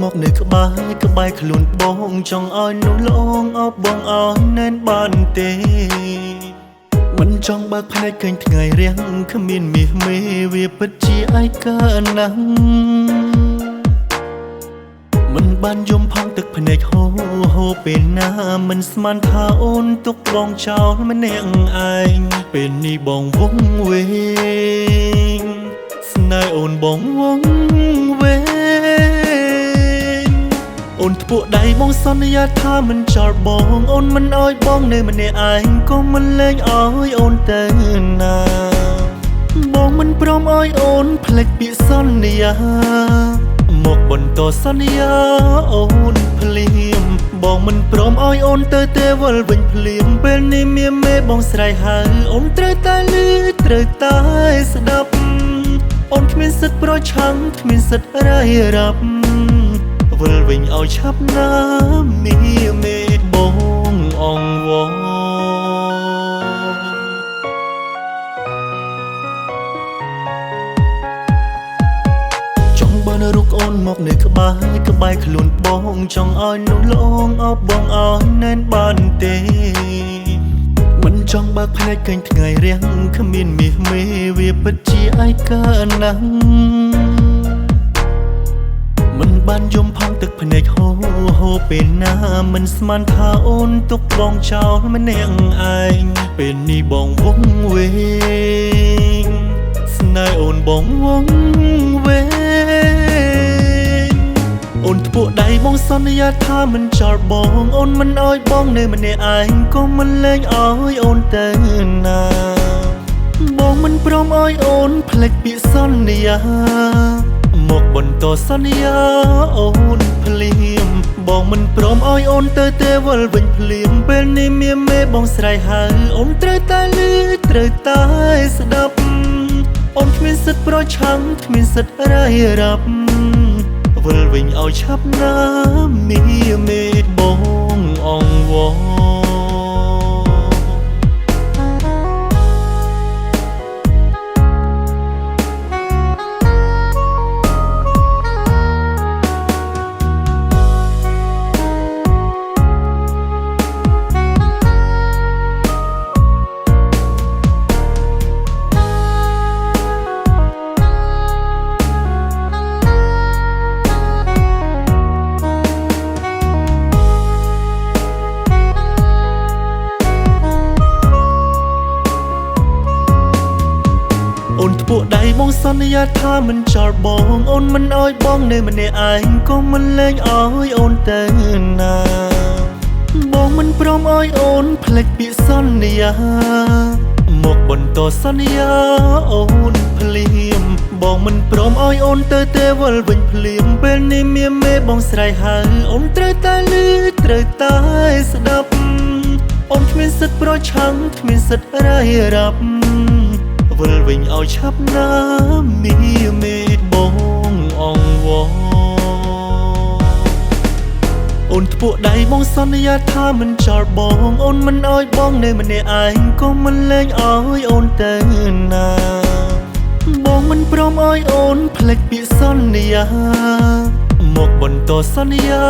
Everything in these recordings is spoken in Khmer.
មកនៅក្បែរខ្លួនបងចង់ឲ្យនោះលងអបបងឲ្យណែនបានទេមិនចង់បើកភ្នែកឃើញថ្ងៃរាំងគ្មានមាសមេវាពិតជាឯកាណាស់មិនបានយំផងទឹកភ្នែកហូរពេលណាមិនស្មានថាអូនទុកបងចោលម្នាក់ឯងពេលនេះបងវង្វេងស្នេហ៍អូនបងវង្វេងអូនធ្ពក់ដៃបងសន្យាថាមិនចោលបងអូនមិនអោយបងនៅម្នាក់ឯងក៏មិនលែងអោយអូនទៅណាបងមិនព្រមអោយអូនភ្លេចពាក្យសន្យាមកបន្តសន្យាអូនភ្លាមបងមិនព្រមអោយអូនទៅទេវល់វិញភ្លាមពេលនេះមានមេបងស្រែកហៅអូនត្រូវតែលឺត្រូវតែស្ដាប់អូនគ្មានសិទ្ធិប្រឆាំងគ្មានសិទ្ធិរាយរាប់វិលវិញឲ្យឆាប់ណាមានមេបងអង្វរបានរូបអូនមកនៅក្បែរខ្លួនបងចង់ឲ្យនោះលងអបបងឲ្យណែនបានទេមិនចង់បើកភ្នែកឃើញថ្ងៃរាំងគ្មានមាសមេវាពិតជាឯកាណាស់មិនបានយំផងទឹកភ្នែកហូរពេលណាមិនស្មានថាអូនទុកបងចោលម្នាក់ឯងពេលនេះបងវង្វេងស្នេហ៍អូនបងវង្វេងអូនធ្ពក់ដៃបងសន្យាថាមិនចោលបងអូនមិនអោយបងនៅម្នាក់ឯងក៏មិនលែងអោយអូនទៅណាបងមិនព្រមអោយអូនភ្លេចពាក្យសន្យាមកបន្តសន្យាអូនភ្លាមបងមិនព្រមអោយអូនទៅទេវល់វិញភ្លាមពេលនេះមានមេបងស្រែកហៅអូនត្រូវតែលឺត្រូវតែស្ដាប់អូនគ្មានសិទ្ធិប្រឆាំងគ្មានសិទ្ធិរាយរាប់វិលវិញឲ្យឆាប់ណាមានមេបងអង្វរអូនធ្ពក់ដៃបងសន្យាថាមិនចោលបងអូនមិនអោយបងនៅម្នាក់ឯងក៏មិនលែងអោយអូនទៅណាបងមិនព្រមអោយអូនភ្លេចពាក្យសន្យាមកបន្តសន្យាអូនភ្លាមបងមិនព្រមអោយអូនទៅទេវល់វិញភ្លាមពេលនេះមានមេបងស្រែកហៅអូនត្រូវតែលឺត្រូវតែស្ដាប់អូនគ្មានសិទ្ធិប្រឆាំងគ្មានសិទ្ធិរាយរាប់វិលវិញឲ្យឆាប់ណាមានមេបងអង្វរអូនធ្ពក់ដៃបងសន្យាថាមិនចោលបងអូនមិនអោយបងនៅម្នាក់ឯងក៏មិនលែងអោយអូនទៅណាបងមិនព្រមអោយអូនភ្លេចពាក្យសន្យាមកបន្តសន្យា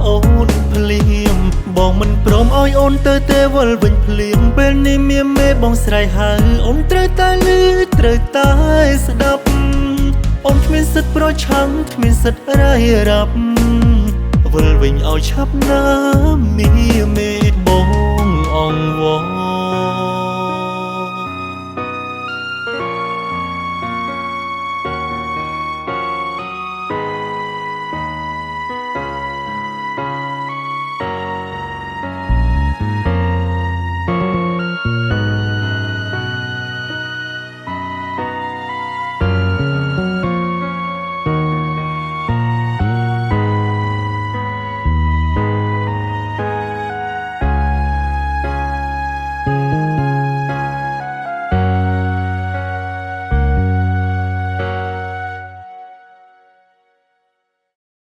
អូនភ្លាមបងមិនព្រមអោយអូនទៅទេវល់វិញភ្លាមពេលនេះមានមេបងស្រែកហៅអូនត្រូវតែលឺត្រូវតែស្ដាប់អូនគ្មានសិទ្ធិប្រឆាំងគ្មានសិទ្ធិរាយរាប់វិលវិញឲ្យឆាប់ណាមានមេបង